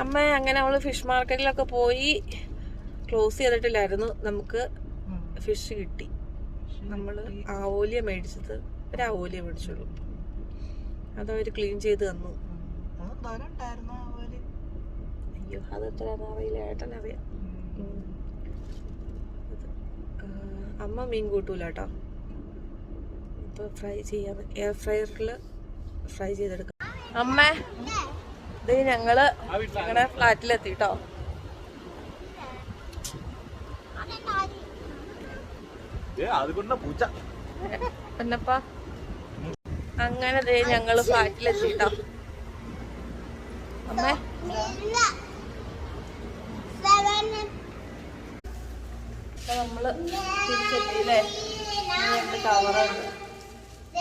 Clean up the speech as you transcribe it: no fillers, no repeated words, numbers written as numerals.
അമ്മ അങ്ങനെ നമ്മള് ഫിഷ് മാർക്കറ്റിലൊക്കെ പോയി ക്ലോസ് ചെയ്തിട്ടില്ലായിരുന്നു. നമുക്ക് ഫിഷ് കിട്ടി. നമ്മള് ആവോലിയ മേടിച്ചത്, ഒരു ആവോലിയ മേടിച്ചുള്ളൂ. അതവര് ക്ലീൻ ചെയ്ത് തന്നു. അയ്യോ, അത് എത്രയാണെന്ന് അറിയില്ല, ഏട്ടനറിയാം. അമ്മ മീൻ കൂട്ടൂല കേട്ടോ. ഇപ്പൊ ഫ്രൈ ചെയ്യാൻ എയർ ഫ്രയറില് ഫ്രൈ ചെയ്തെടുക്കാം. അമ്മ ഇത് ഞങ്ങള് ഞങ്ങളുടെ ഫ്ലാറ്റിലെത്തി കേട്ടോ. എന്നപ്പാ അങ്ങനെ ദേ ഞങ്ങള് ഫ്ലാറ്റിലെത്തി കേട്ടോ. അമ്മേ നമ്മള് തിരിച്ചെത്തിയില്ലേ? 2 കവറുണ്ട്.